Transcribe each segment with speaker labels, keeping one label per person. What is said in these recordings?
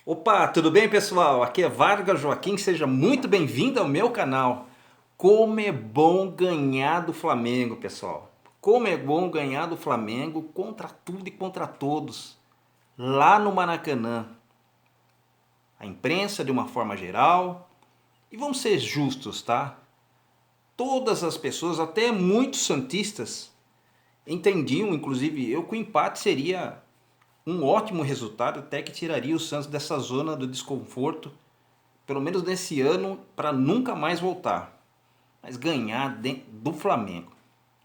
Speaker 1: Opa, tudo bem, pessoal? Aqui é Vargas Joaquim, seja muito bem-vindo ao meu canal. Como é bom ganhar do Flamengo, pessoal. Como é bom ganhar do Flamengo contra tudo e contra todos, lá no Maracanã. A imprensa de uma forma geral, e vamos ser justos, tá? Todas as pessoas, até muitos santistas, entendiam, inclusive eu, que o empate seria um ótimo resultado, até que tiraria o Santos dessa zona do desconforto, pelo menos nesse ano, para nunca mais voltar. Mas ganhar do Flamengo,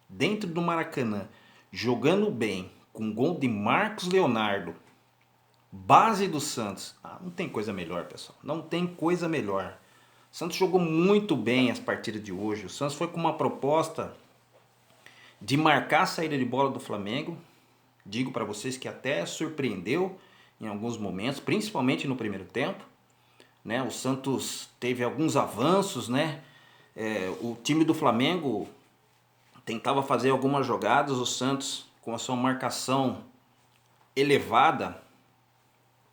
Speaker 1: dentro do Maracanã, jogando bem, com gol de Marcos Leonardo, base do Santos. Não tem coisa melhor, pessoal. Não tem coisa melhor. O Santos jogou muito bem as partidas de hoje. O Santos foi com uma proposta de marcar a saída de bola do Flamengo. Digo para vocês que até surpreendeu em alguns momentos, principalmente no primeiro tempo. Né? O Santos teve alguns avanços, né? O time do Flamengo tentava fazer algumas jogadas, o Santos com a sua marcação elevada,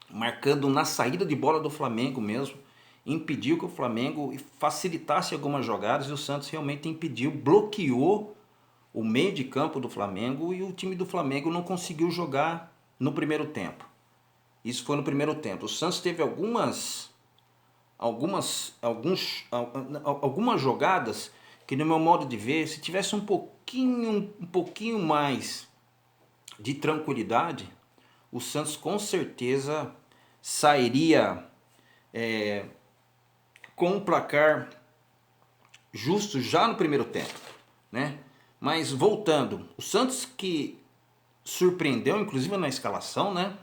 Speaker 1: marcando na saída de bola do Flamengo mesmo, impediu que o Flamengo facilitasse algumas jogadas e o Santos realmente impediu, bloqueou o meio de campo do Flamengo e o time do Flamengo não conseguiu jogar no primeiro tempo. Isso foi no primeiro tempo. O Santos teve algumas jogadas que, no meu modo de ver, se tivesse um pouquinho mais de tranquilidade, o Santos com certeza sairia com um placar justo já no primeiro tempo, né? Mas voltando, o Santos que surpreendeu, inclusive na escalação, né?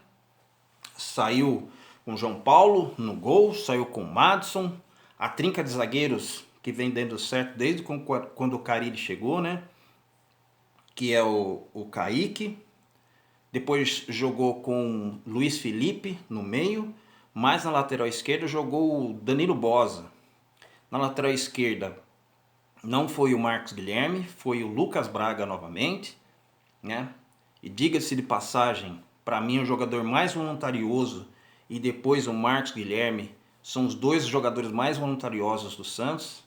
Speaker 1: Saiu com João Paulo no gol, saiu com Madison, a trinca de zagueiros que vem dando certo desde quando o Carille chegou, né? Que é o Kaique. Depois jogou com Luiz Felipe no meio, mas na lateral esquerda jogou o Danilo Boza. Na lateral esquerda não foi o Marcos Guilherme, foi o Lucas Braga novamente, né? E diga-se de passagem, para mim o jogador mais voluntarioso e depois o Marcos Guilherme são os dois jogadores mais voluntariosos do Santos.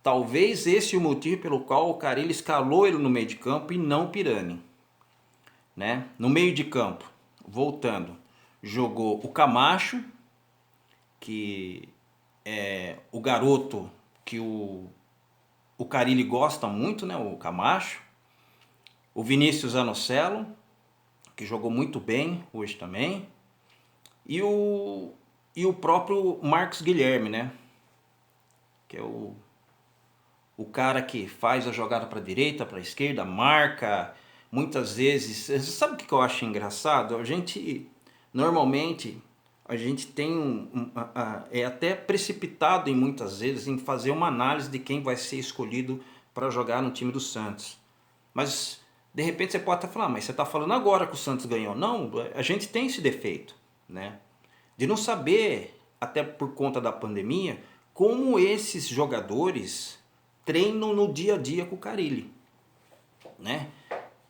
Speaker 1: Talvez esse é o motivo pelo qual o Carille escalou ele no meio de campo e não o Pirani, né? No meio de campo, voltando, jogou o Camacho, que é o garoto que o Carille gosta muito, né? O Camacho. O Vinícius Anocelo, que jogou muito bem hoje também. E o próprio Marcos Guilherme, né? Que é o cara que faz a jogada para a direita, para a esquerda, marca. Muitas vezes, sabe o que eu acho engraçado? Normalmente, a gente tem é até precipitado em muitas vezes em fazer uma análise de quem vai ser escolhido para jogar no time do Santos. Mas de repente você pode até falar, mas você está falando agora que o Santos ganhou. Não, a gente tem esse defeito, né? De não saber, até por conta da pandemia, como esses jogadores treinam no dia a dia com o Carille, né?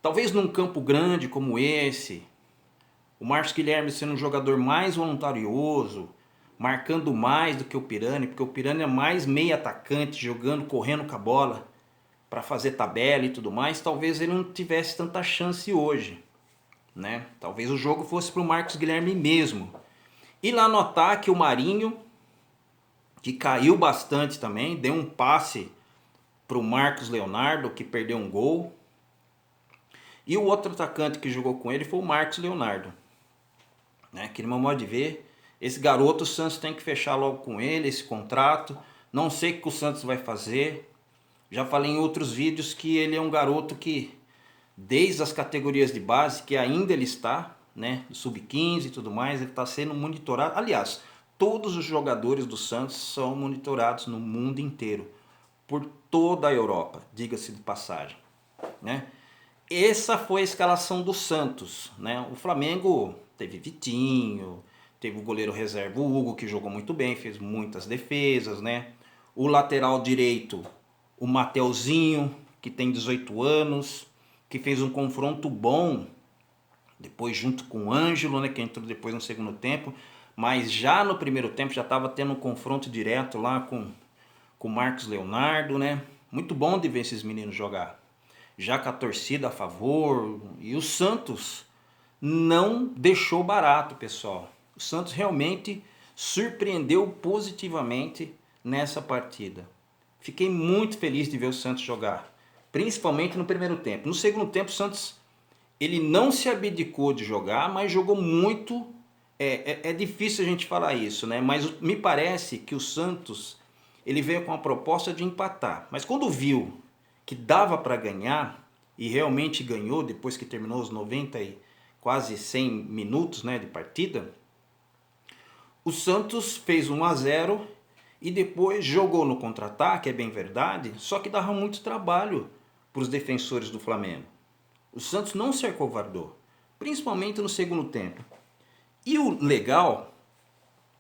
Speaker 1: Talvez num campo grande como esse, o Marcos Guilherme sendo um jogador mais voluntarioso, marcando mais do que o Pirani, porque o Pirani é mais meio atacante, jogando, correndo com a bola para fazer tabela e tudo mais, talvez ele não tivesse tanta chance hoje, né? Talvez o jogo fosse para o Marcos Guilherme mesmo. E lá no ataque o Marinho, que caiu bastante também, deu um passe para o Marcos Leonardo, que perdeu um gol. E o outro atacante que jogou com ele foi o Marcos Leonardo, né? Que no meu modo de ver, esse garoto o Santos tem que fechar logo com ele esse contrato. Não sei o que o Santos vai fazer. Já falei em outros vídeos que ele é um garoto que, desde as categorias de base, que ainda ele está, né, sub-15 e tudo mais, ele está sendo monitorado. Aliás, todos os jogadores do Santos são monitorados no mundo inteiro, por toda a Europa, diga-se de passagem, né? Essa foi a escalação do Santos, né? O Flamengo teve Vitinho, teve o goleiro reserva o Hugo, que jogou muito bem, fez muitas defesas, né? O lateral direito, o Mateuzinho, que tem 18 anos, que fez um confronto bom, depois junto com o Ângelo, né, que entrou depois no segundo tempo. Mas já no primeiro tempo já estava tendo um confronto direto lá com o Marcos Leonardo, né? Muito bom de ver esses meninos jogar. Já com a torcida a favor. E o Santos não deixou barato, pessoal. O Santos realmente surpreendeu positivamente nessa partida. Fiquei muito feliz de ver o Santos jogar, principalmente no primeiro tempo. No segundo tempo, o Santos ele não se abdicou de jogar, mas jogou muito. É difícil a gente falar isso, né? Mas me parece que o Santos ele veio com a proposta de empatar. Mas quando viu que dava para ganhar, e realmente ganhou depois que terminou os 90 e quase 100 minutos, né, de partida, o Santos fez 1-0 e depois jogou no contra-ataque, é bem verdade, só que dava muito trabalho para os defensores do Flamengo. O Santos não se acovardou, principalmente no segundo tempo. E o legal,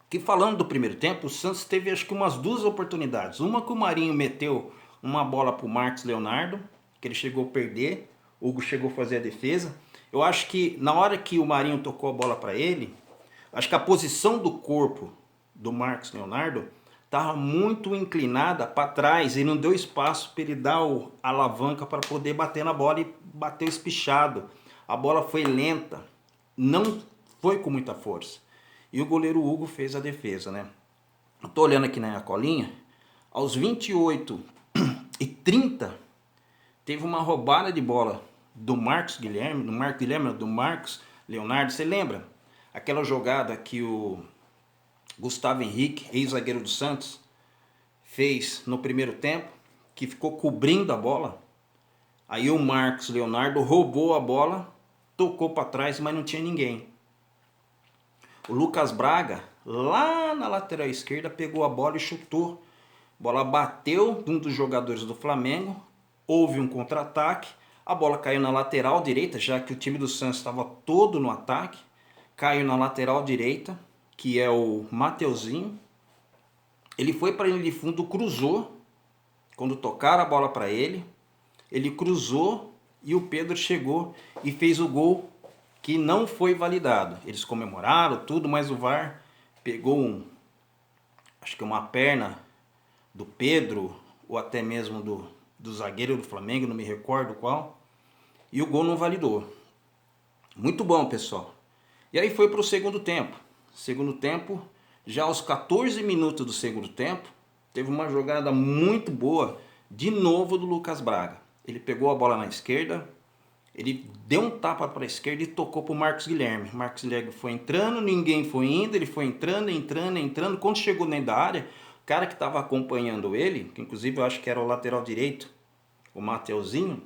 Speaker 1: que falando do primeiro tempo, o Santos teve acho que umas duas oportunidades. Uma que o Marinho meteu uma bola para o Marcos Leonardo, que ele chegou a perder, o Hugo chegou a fazer a defesa. Eu acho que na hora que o Marinho tocou a bola para ele, acho que a posição do corpo do Marcos Leonardo estava muito inclinada para trás e não deu espaço para ele dar a alavanca para poder bater na bola e bater espichado. A bola foi lenta, não foi com muita força. E o goleiro Hugo fez a defesa, né? Estou olhando aqui na colinha, aos 28:30 teve uma roubada de bola do Marcos Leonardo, você lembra? Aquela jogada que o Gustavo Henrique, ex-zagueiro do Santos, fez no primeiro tempo, que ficou cobrindo a bola. Aí o Marcos Leonardo roubou a bola, tocou para trás, mas não tinha ninguém. O Lucas Braga, lá na lateral esquerda, pegou a bola e chutou. A bola bateu num dos jogadores do Flamengo, houve um contra-ataque, a bola caiu na lateral direita, já que o time do Santos estava todo no ataque, caiu na lateral direita, que é o Mateuzinho. Ele foi para a linha de fundo, cruzou, quando tocaram a bola para ele cruzou e o Pedro chegou e fez o gol que não foi validado. Eles comemoraram tudo, mas o VAR pegou acho que uma perna do Pedro, ou até mesmo do zagueiro do Flamengo, não me recordo qual, e o gol não validou. Muito bom, pessoal. E aí foi para o segundo tempo. Segundo tempo, já aos 14 minutos do segundo tempo, teve uma jogada muito boa, de novo do Lucas Braga. Ele pegou a bola na esquerda, ele deu um tapa para a esquerda e tocou para o Marcos Guilherme. Marcos Guilherme foi entrando, ninguém foi indo, ele foi entrando. Quando chegou dentro da área, o cara que estava acompanhando ele, que inclusive eu acho que era o lateral direito, o Mateuzinho,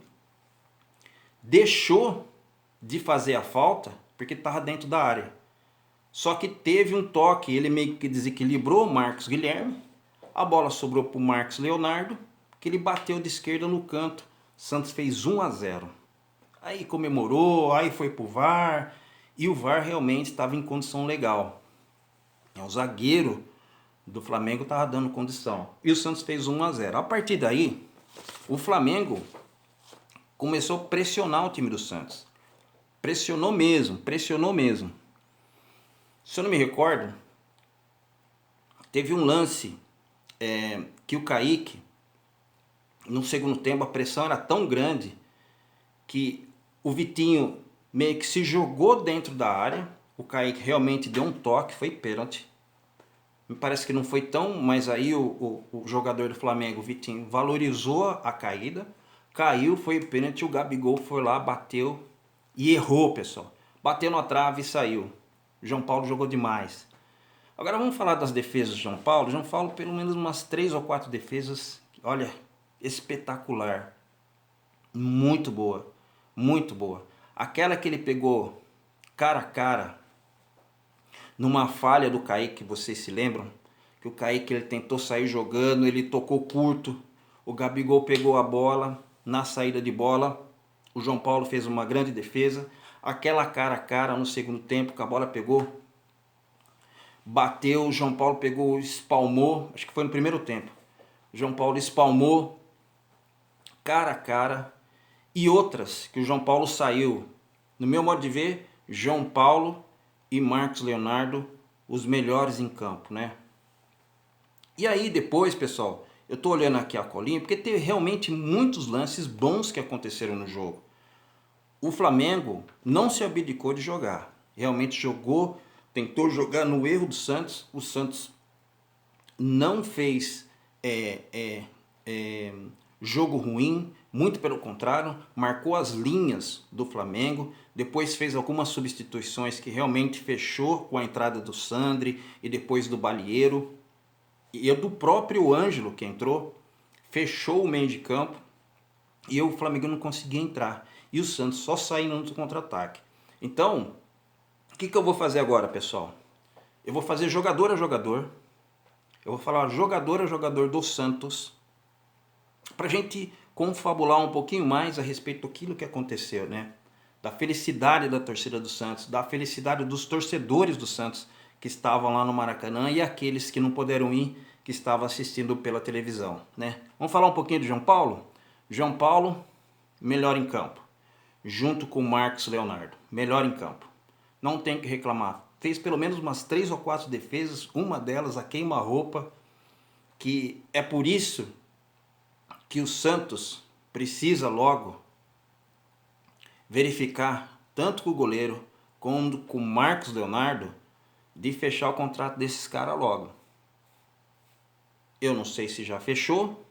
Speaker 1: deixou de fazer a falta porque estava dentro da área. Só que teve um toque, ele meio que desequilibrou o Marcos Guilherme, a bola sobrou para o Marcos Leonardo, que ele bateu de esquerda no canto. Santos fez 1-0. Aí comemorou, aí foi pro VAR, e o VAR realmente estava em condição legal. O zagueiro do Flamengo estava dando condição. E o Santos fez 1-0. A partir daí, o Flamengo começou a pressionar o time do Santos. Pressionou mesmo. Se eu não me recordo, teve um lance que o Kaique, no segundo tempo, a pressão era tão grande que o Vitinho meio que se jogou dentro da área. O Kaique realmente deu um toque, foi pênalti. Me parece que não foi tão, mas aí o jogador do Flamengo, o Vitinho, valorizou a caída, caiu, foi pênalti, o Gabigol foi lá, bateu e errou, pessoal. Bateu na trave e saiu. O João Paulo jogou demais. Agora vamos falar das defesas do João Paulo. João Paulo, pelo menos umas 3 ou 4 defesas, olha, espetacular. Muito boa, muito boa. Aquela que ele pegou cara a cara numa falha do Kaique, vocês se lembram? Que o Kaique ele tentou sair jogando, ele tocou curto, o Gabigol pegou a bola, na saída de bola, o João Paulo fez uma grande defesa. Aquela cara a cara no segundo tempo, que a bola pegou, bateu, o João Paulo pegou, espalmou, acho que foi no primeiro tempo. O João Paulo espalmou, cara a cara. E outras que o João Paulo saiu, no meu modo de ver, João Paulo e Marcos Leonardo os melhores em campo, né? E aí depois, pessoal, eu tô olhando aqui a colinha, porque teve realmente muitos lances bons que aconteceram no jogo. O Flamengo não se abdicou de jogar. Realmente jogou, tentou jogar no erro do Santos. O Santos não fez jogo ruim, muito pelo contrário, marcou as linhas do Flamengo, depois fez algumas substituições que realmente fechou com a entrada do Sandri e depois do Balieiro. E do próprio Ângelo que entrou, fechou o meio de campo e o Flamengo não conseguia entrar. E o Santos só saindo no contra-ataque. Então, o que eu vou fazer agora, pessoal? Eu vou fazer jogador a jogador. Eu vou falar jogador a jogador do Santos, para a gente confabular um pouquinho mais a respeito daquilo que aconteceu, né? Da felicidade da torcida do Santos, da felicidade dos torcedores do Santos que estavam lá no Maracanã e aqueles que não puderam ir, que estavam assistindo pela televisão, né? Vamos falar um pouquinho do João Paulo? João Paulo, melhor em campo, junto com o Marcos Leonardo, melhor em campo. Não tem que reclamar. Fez pelo menos umas 3 ou 4 defesas, uma delas a queima-roupa, que é por isso que o Santos precisa logo verificar, tanto com o goleiro como com o Marcos Leonardo, de fechar o contrato desses caras logo. Eu não sei se já fechou,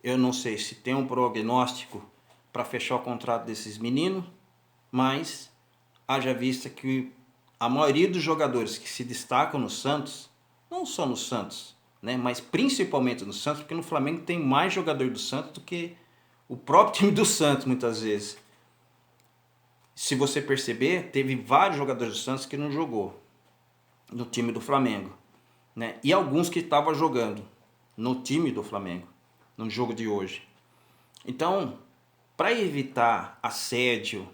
Speaker 1: eu não sei se tem um prognóstico para fechar o contrato desses meninos, mas haja vista que a maioria dos jogadores que se destacam no Santos, não só no Santos, né, mas principalmente no Santos, porque no Flamengo tem mais jogador do Santos do que o próprio time do Santos muitas vezes. Se você perceber, teve vários jogadores do Santos que não jogou no time do Flamengo, né? E alguns que estavam jogando no time do Flamengo, no jogo de hoje. Então, para evitar assédio,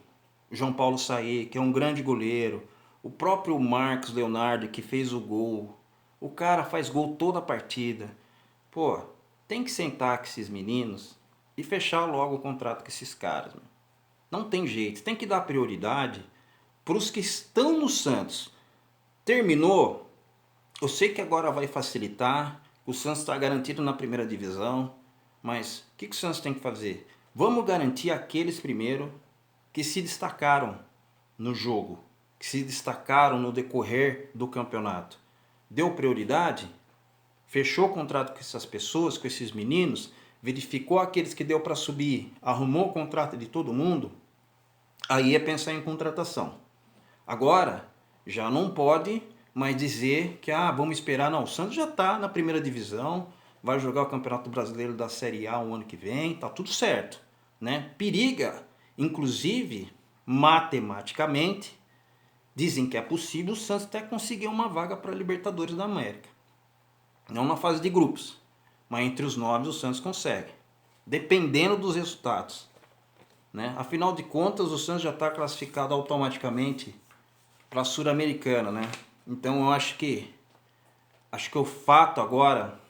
Speaker 1: o João Paulo sair, que é um grande goleiro, o próprio Marcos Leonardo, que fez o gol, o cara faz gol toda a partida. Pô, tem que sentar com esses meninos e fechar logo o contrato com esses caras, mano. Não tem jeito, tem que dar prioridade para os que estão no Santos. Terminou, eu sei que agora vai facilitar, o Santos está garantido na primeira divisão, mas o que o Santos tem que fazer? Vamos garantir aqueles primeiro que se destacaram no jogo, que se destacaram no decorrer do campeonato. Deu prioridade? Fechou o contrato com essas pessoas, com esses meninos, verificou aqueles que deu para subir, arrumou o contrato de todo mundo, aí é pensar em contratação. Agora, já não pode mais dizer que vamos esperar. Não, o Santos já está na primeira divisão, vai jogar o Campeonato Brasileiro da Série A o ano que vem, tá tudo certo, né? Periga, inclusive, matematicamente, dizem que é possível o Santos até conseguir uma vaga para a Libertadores da América. Não na fase de grupos, mas entre os 9 o Santos consegue, dependendo dos resultados, né? Afinal de contas, o Santos já está classificado automaticamente para a Sul-Americana, né? Então eu acho que o fato agora,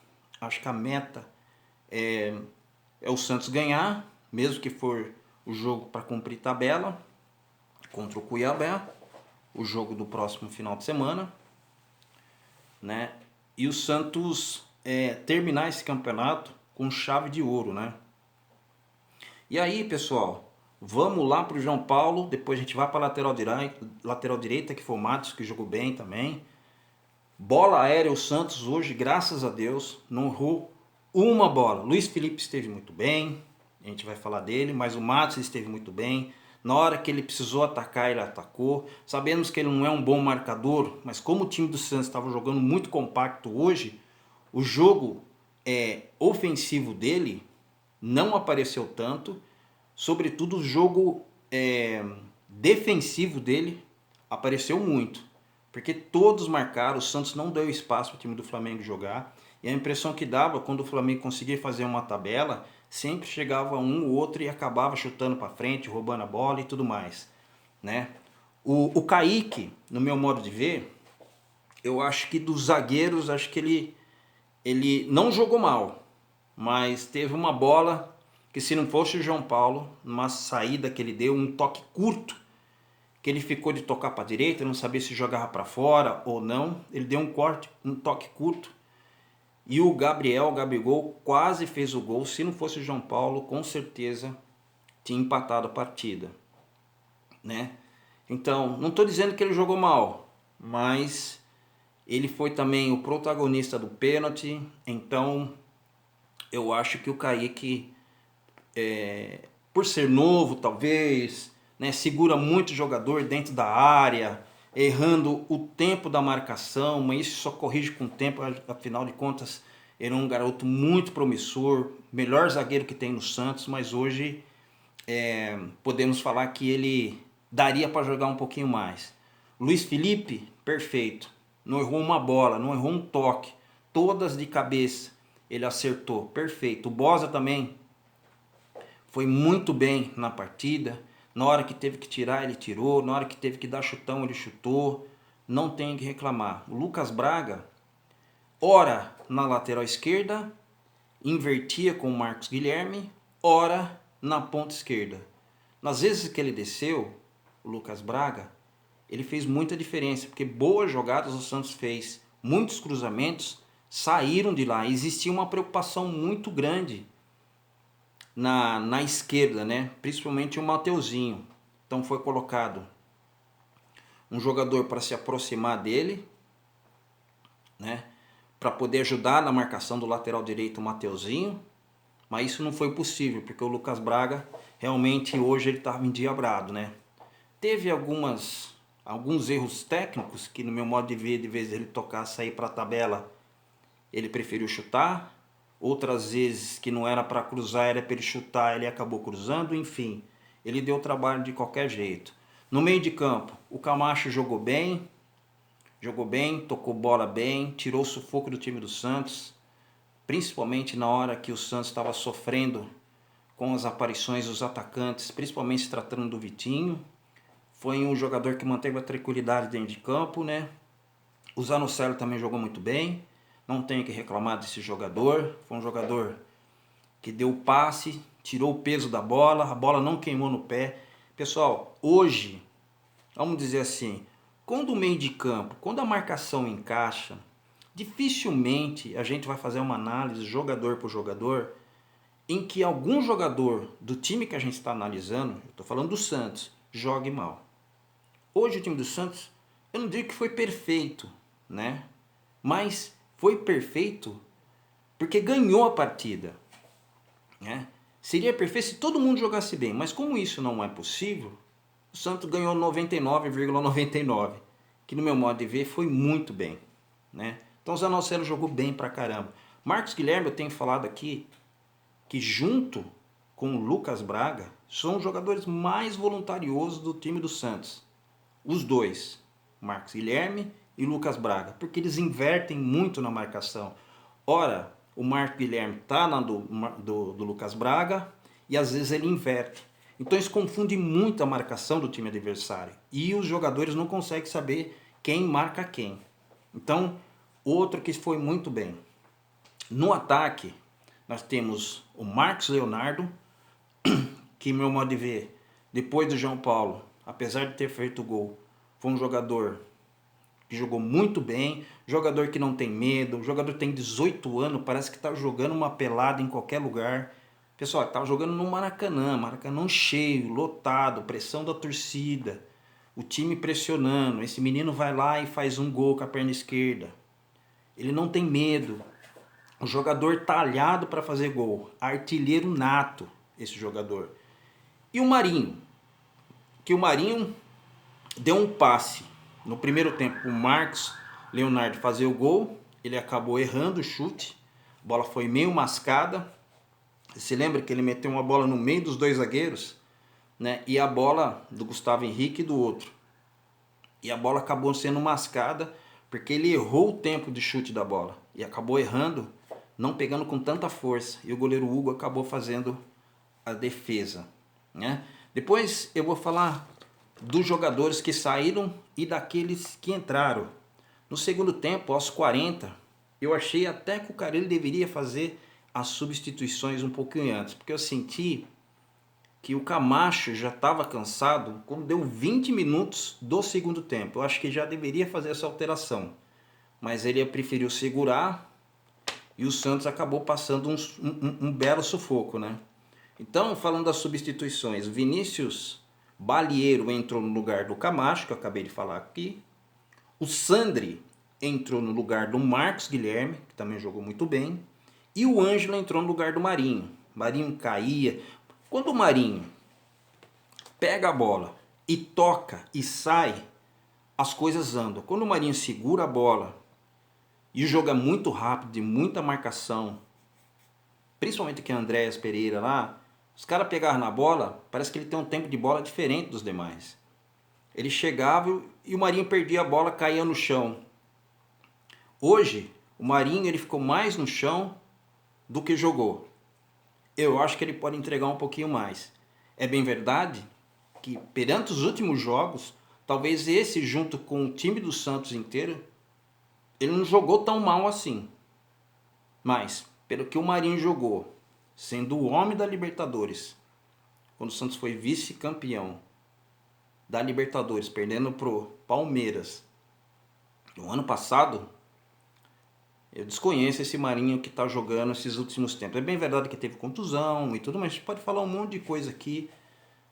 Speaker 1: acho que a meta é o Santos ganhar, mesmo que for o jogo para cumprir tabela contra o Cuiabá, o jogo do próximo final de semana, né? E o Santos terminar esse campeonato com chave de ouro, né? E aí, pessoal, vamos lá para o João Paulo, depois a gente vai para a lateral direita, que foi o Matos, que jogou bem também. Bola aérea, o Santos hoje, graças a Deus, não errou uma bola. Luiz Felipe esteve muito bem, a gente vai falar dele, mas o Matos esteve muito bem. Na hora que ele precisou atacar, ele atacou. Sabemos que ele não é um bom marcador, mas como o time do Santos estava jogando muito compacto hoje, o jogo ofensivo dele não apareceu tanto. Sobretudo o jogo defensivo dele apareceu muito. Porque todos marcaram, o Santos não deu espaço para o time do Flamengo jogar. E a impressão que dava quando o Flamengo conseguia fazer uma tabela, sempre chegava um ou outro e acabava chutando para frente, roubando a bola e tudo mais, né? O Kaique, no meu modo de ver, eu acho que dos zagueiros, acho que ele não jogou mal, mas teve uma bola que, se não fosse o João Paulo, uma saída que ele deu, um toque curto, que ele ficou de tocar para a direita, não sabia se jogava para fora ou não. Ele deu um corte, um toque curto. E o Gabigol, quase fez o gol. Se não fosse o João Paulo, com certeza tinha empatado a partida, né? Então, não estou dizendo que ele jogou mal, mas ele foi também o protagonista do pênalti. Então, eu acho que o Kaique, por ser novo talvez, né, segura muito jogador dentro da área, errando o tempo da marcação, mas isso só corrige com o tempo. Afinal de contas, ele é um garoto muito promissor, melhor zagueiro que tem no Santos, mas hoje podemos falar que ele daria para jogar um pouquinho mais. Luiz Felipe, perfeito, não errou uma bola, não errou um toque, todas de cabeça ele acertou, perfeito. O Bosa também foi muito bem na partida. Na hora que teve que tirar, ele tirou. Na hora que teve que dar chutão, ele chutou. Não tem que reclamar. O Lucas Braga, ora na lateral esquerda, invertia com o Marcos Guilherme, ora na ponta esquerda. Nas vezes que ele desceu, o Lucas Braga, ele fez muita diferença, porque boas jogadas o Santos fez. Muitos cruzamentos saíram de lá. Existia uma preocupação muito grande na esquerda, né? Principalmente o Mateuzinho. Então foi colocado um jogador para se aproximar dele, né? Para poder ajudar na marcação do lateral direito, o Mateuzinho. Mas isso não foi possível, porque o Lucas Braga realmente hoje ele estava endiabrado, né? Teve alguns erros técnicos que, no meu modo de ver, de vez de ele tocar, sair para a tabela, ele preferiu chutar. Outras vezes que não era para cruzar, era para ele chutar, ele acabou cruzando. Enfim, ele deu trabalho de qualquer jeito. No meio de campo, o Camacho jogou bem, tocou bola bem, tirou o sufoco do time do Santos, principalmente na hora que o Santos estava sofrendo com as aparições dos atacantes, principalmente se tratando do Vitinho. Foi um jogador que manteve a tranquilidade dentro de campo, né? O Zanocelo também jogou muito bem. Não tenho que reclamar desse jogador. Foi um jogador que deu o passe, tirou o peso da bola, a bola não queimou no pé. Pessoal, hoje, vamos dizer assim, quando o meio de campo, quando a marcação encaixa, dificilmente a gente vai fazer uma análise jogador por jogador em que algum jogador do time que a gente está analisando, eu estou falando do Santos, jogue mal. Hoje o time do Santos, eu não digo que foi perfeito, né? Mas foi perfeito porque ganhou a partida, né? Seria perfeito se todo mundo jogasse bem, mas como isso não é possível, o Santos ganhou 99,99, que no meu modo de ver foi muito bem, né? Então o Zanocelo jogou bem pra caramba. Marcos Guilherme, eu tenho falado aqui que junto com o Lucas Braga são os jogadores mais voluntariosos do time do Santos. Os dois, Marcos Guilherme e Lucas Braga, porque eles invertem muito na marcação. Ora, o Marcos Guilherme está na do Lucas Braga e às vezes ele inverte. Então isso confunde muito a marcação do time adversário e os jogadores não conseguem saber quem marca quem. Então, outro que foi muito bem. No ataque, nós temos o Marcos Leonardo, que, meu modo de ver, depois do João Paulo, apesar de ter feito o gol, foi um jogador que jogou muito bem, jogador que não tem medo, jogador que tem 18 anos, parece que está jogando uma pelada em qualquer lugar. Pessoal, estava jogando no Maracanã, Maracanã cheio, lotado, pressão da torcida, o time pressionando. Esse menino vai lá e faz um gol com a perna esquerda. Ele não tem medo. O jogador talhado para fazer gol, artilheiro nato, esse jogador. E o Marinho, que o Marinho deu um passe no primeiro tempo o Marcos Leonardo fazer o gol, ele acabou errando o chute, a bola foi meio mascada. Você lembra que ele meteu uma bola no meio dos dois zagueiros, né? E a bola do Gustavo Henrique e do outro. E a bola acabou sendo mascada porque ele errou o tempo de chute da bola e acabou errando, não pegando com tanta força. E o goleiro Hugo acabou fazendo a defesa, né? Depois eu vou falar dos jogadores que saíram e daqueles que entraram. No segundo tempo, aos 40, eu achei até que o Carille deveria fazer as substituições um pouquinho antes, porque eu senti que o Camacho já estava cansado quando deu 20 minutos do segundo tempo. Eu acho que já deveria fazer essa alteração, mas ele preferiu segurar e o Santos acabou passando um belo sufoco, né? Então, falando das substituições, Vinícius Balieiro entrou no lugar do Camacho, que eu acabei de falar aqui. O Sandri entrou no lugar do Marcos Guilherme, que também jogou muito bem. E o Ângelo entrou no lugar do Marinho. Marinho caía. Quando o Marinho pega a bola e toca e sai, as coisas andam. Quando o Marinho segura a bola e joga muito rápido, de muita marcação, principalmente que Andréas Pereira lá, os caras pegavam na bola, parece que ele tem um tempo de bola diferente dos demais. Ele chegava e o Marinho perdia a bola, caía no chão. Hoje, o Marinho ele ficou mais no chão do que jogou. Eu acho que ele pode entregar um pouquinho mais. É bem verdade que, perante os últimos jogos, talvez esse, junto com o time do Santos inteiro, ele não jogou tão mal assim. Mas, pelo que o Marinho jogou, sendo o homem da Libertadores, quando o Santos foi vice-campeão da Libertadores, perdendo pro Palmeiras no ano passado, eu desconheço esse Marinho que está jogando esses últimos tempos. É bem verdade que teve contusão e tudo, mas a gente pode falar um monte de coisa aqui,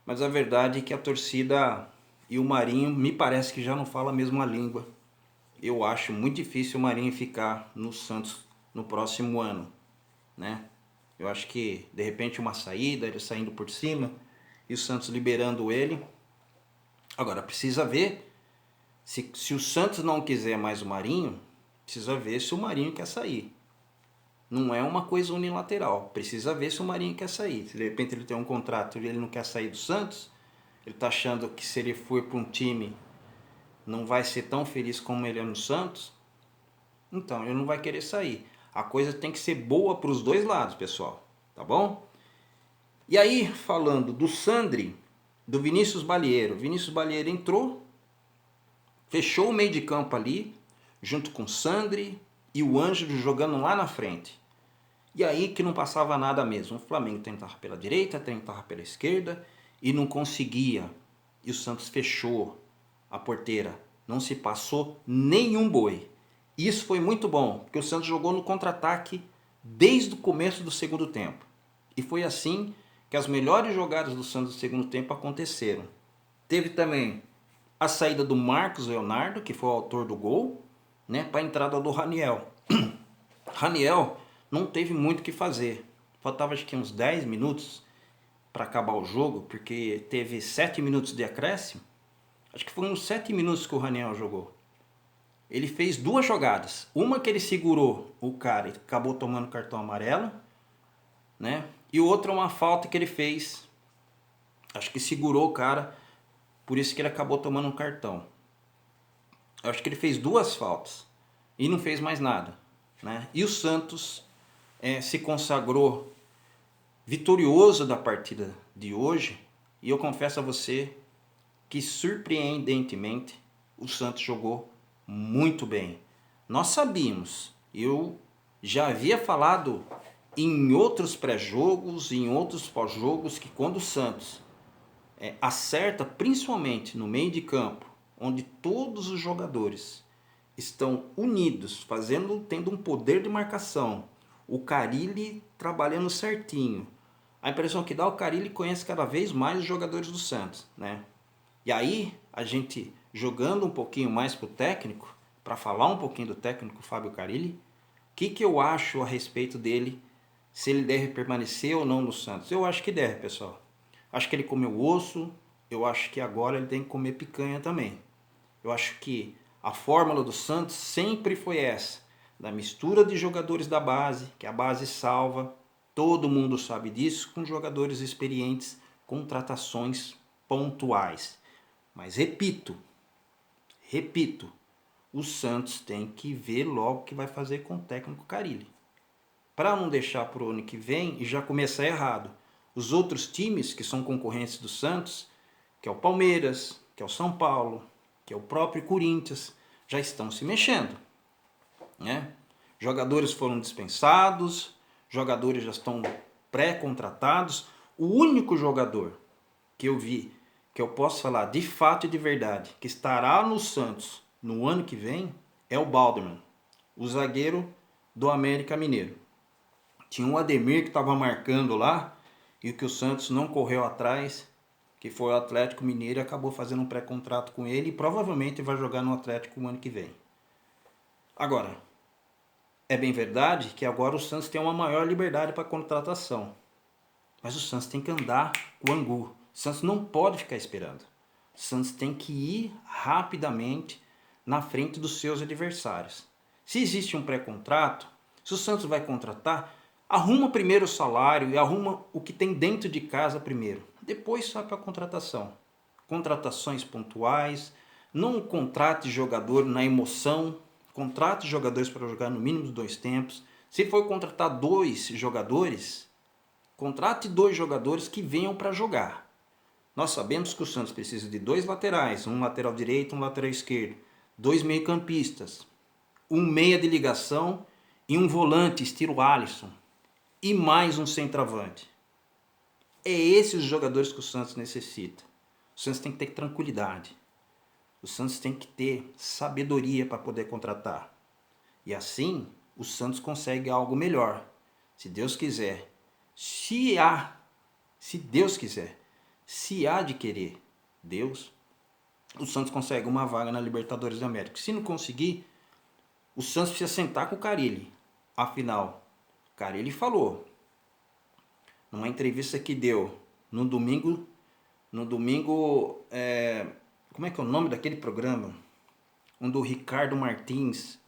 Speaker 1: mas a verdade é que a torcida e o Marinho me parece que já não fala a mesma língua. Eu acho muito difícil o Marinho ficar no Santos no próximo ano, né? Eu acho que de repente uma saída, ele saindo por cima e o Santos liberando ele. Agora precisa ver se o Santos não quiser mais o Marinho, precisa ver se o Marinho quer sair. Não é uma coisa unilateral. Precisa ver se o Marinho quer sair. Se de repente ele tem um contrato e ele não quer sair do Santos, ele está achando que se ele for para um time não vai ser tão feliz como ele é no Santos, então ele não vai querer sair. A coisa tem que ser boa para os dois lados, pessoal. Tá bom? E aí, falando do Sandri, do Vinícius Balieiro. Vinícius Balieiro entrou, fechou o meio de campo ali, junto com o Sandri e o Ângelo jogando lá na frente. E aí que não passava nada mesmo. O Flamengo tentava pela direita, tentava pela esquerda e não conseguia. E o Santos fechou a porteira. Não se passou nenhum boi. Isso foi muito bom, porque o Santos jogou no contra-ataque desde o começo do segundo tempo. E foi assim que as melhores jogadas do Santos no segundo tempo aconteceram. Teve também a saída do Marcos Leonardo, que foi o autor do gol, né, para a entrada do Raniel. Raniel não teve muito o que fazer. Faltava acho que uns 10 minutos para acabar o jogo, porque teve 7 minutos de acréscimo. Acho que foram uns 7 minutos que o Raniel jogou. Ele fez duas jogadas. Uma que ele segurou o cara e acabou tomando cartão amarelo, né? E outra uma falta que ele fez. Acho que segurou o cara, por isso que ele acabou tomando um cartão. Acho que ele fez duas faltas e não fez mais nada, né? E o Santos se consagrou vitorioso da partida de hoje. E eu confesso a você que, surpreendentemente, o Santos jogou muito bem. Nós sabíamos, eu já havia falado em outros pré-jogos, em outros pós-jogos, que quando o Santos acerta, principalmente no meio de campo, onde todos os jogadores estão unidos, tendo um poder de marcação, o Carille trabalhando certinho. A impressão que dá, o Carille conhece cada vez mais os jogadores do Santos, né? E aí, a gente jogando um pouquinho mais pro técnico, para falar um pouquinho do técnico Fábio Carille, o que eu acho a respeito dele, se ele deve permanecer ou não no Santos? Eu acho que deve, pessoal. Acho que ele comeu osso, eu acho que agora ele tem que comer picanha também. Eu acho que a fórmula do Santos sempre foi essa, da mistura de jogadores da base, que a base salva, todo mundo sabe disso, com jogadores experientes, contratações pontuais. Mas repito, o Santos tem que ver logo o que vai fazer com o técnico Carille. Para não deixar para o ano que vem e já começar errado. Os outros times que são concorrentes do Santos, que é o Palmeiras, que é o São Paulo, que é o próprio Corinthians, já estão se mexendo, né? Jogadores foram dispensados, jogadores já estão pré-contratados. O único jogador que eu vi, que eu posso falar de fato e de verdade, que estará no Santos no ano que vem, é o Balderman, o zagueiro do América Mineiro. Tinha um Ademir que estava marcando lá e que o Santos não correu atrás, que foi o Atlético Mineiro e acabou fazendo um pré-contrato com ele e provavelmente vai jogar no Atlético no ano que vem. Agora, é bem verdade que agora o Santos tem uma maior liberdade para contratação. Mas o Santos tem que andar o angu. O Santos não pode ficar esperando. O Santos tem que ir rapidamente na frente dos seus adversários. Se existe um pré-contrato, se o Santos vai contratar, arruma primeiro o salário e arruma o que tem dentro de casa primeiro. Depois sai para a contratação. Contratações pontuais, não contrate jogador na emoção, contrate jogadores para jogar no mínimo 2 tempos. Se for contratar 2 jogadores, contrate 2 jogadores que venham para jogar. Nós sabemos que o Santos precisa de 2 laterais, um lateral direito, um lateral esquerdo, 2 meio-campistas, um meia de ligação e um volante estilo Alisson e mais um centroavante. É esses os jogadores que o Santos necessita. O Santos tem que ter tranquilidade. O Santos tem que ter sabedoria para poder contratar. E assim, o Santos consegue algo melhor. Se Deus quiser. Se Deus quiser. Se há de querer Deus, o Santos consegue uma vaga na Libertadores da América. Se não conseguir, o Santos precisa sentar com o Carille. Afinal, o Carille falou, numa entrevista que deu no domingo, como é que é o nome daquele programa? Um do Ricardo Martins,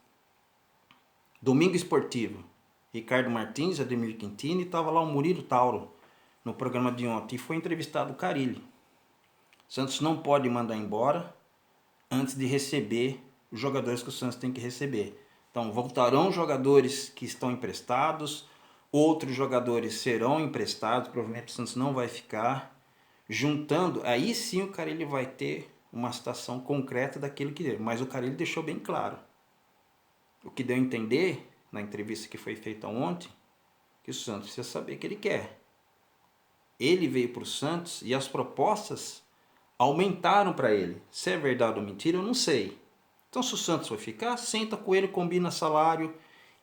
Speaker 1: Domingo Esportivo. Ricardo Martins, Ademir Quintino e estava lá o Murilo Tauro no programa de ontem e foi entrevistado o Carille. Santos não pode mandar embora antes de receber os jogadores que o Santos tem que receber. Então voltarão jogadores que estão emprestados, outros jogadores serão emprestados, provavelmente o Santos não vai ficar. Juntando, aí sim o Carille vai ter uma situação concreta daquilo que deu. Mas o Carille deixou bem claro. O que deu a entender na entrevista que foi feita ontem, que o Santos precisa saber o que ele quer. Ele veio para o Santos e as propostas aumentaram para ele. Se é verdade ou mentira, eu não sei. Então se o Santos vai ficar, senta com ele, combina salário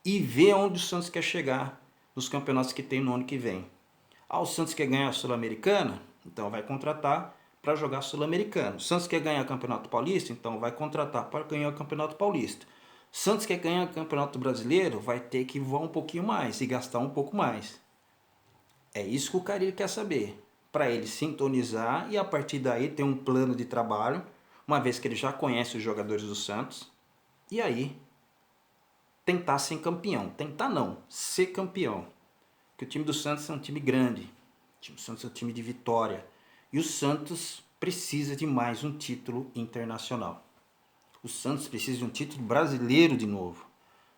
Speaker 1: e vê onde o Santos quer chegar nos campeonatos que tem no ano que vem. O Santos quer ganhar a Sul-Americana? Então vai contratar para jogar Sul-Americano. O Santos quer ganhar o Campeonato Paulista? Então vai contratar para ganhar o Campeonato Paulista. O Santos quer ganhar o Campeonato Brasileiro? Vai ter que voar um pouquinho mais e gastar um pouco mais. É isso que o Carille quer saber. Para ele sintonizar e a partir daí ter um plano de trabalho, uma vez que ele já conhece os jogadores do Santos, e aí tentar ser campeão. Tentar não, ser campeão. Porque o time do Santos é um time grande. O time do Santos é um time de vitória. E o Santos precisa de mais um título internacional. O Santos precisa de um título brasileiro de novo.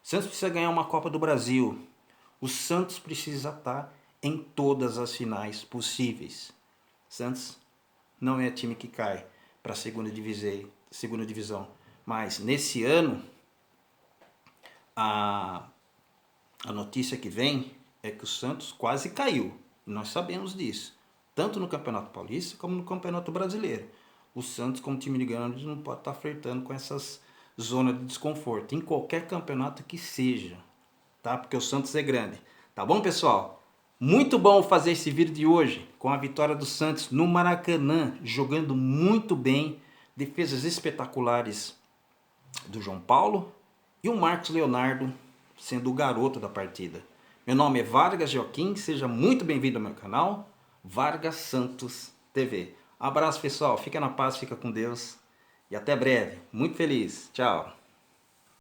Speaker 1: O Santos precisa ganhar uma Copa do Brasil. O Santos precisa estar em todas as finais possíveis. O Santos não é time que cai para a segunda divisão. Mas nesse ano, a notícia que vem é que o Santos quase caiu. Nós sabemos disso. Tanto no Campeonato Paulista como no Campeonato Brasileiro. O Santos, como time de grande, não pode estar flertando com essas zonas de desconforto. Em qualquer campeonato que seja. Tá? Porque o Santos é grande. Tá bom, pessoal? Muito bom fazer esse vídeo de hoje. Com a vitória do Santos no Maracanã. Jogando muito bem. Defesas espetaculares do João Paulo. E o Marcos Leonardo sendo o garoto da partida. Meu nome é Vargas Joaquim. Seja muito bem-vindo ao meu canal. Vargas Santos TV. Abraço, pessoal. Fica na paz, fica com Deus. E até breve. Muito feliz. Tchau.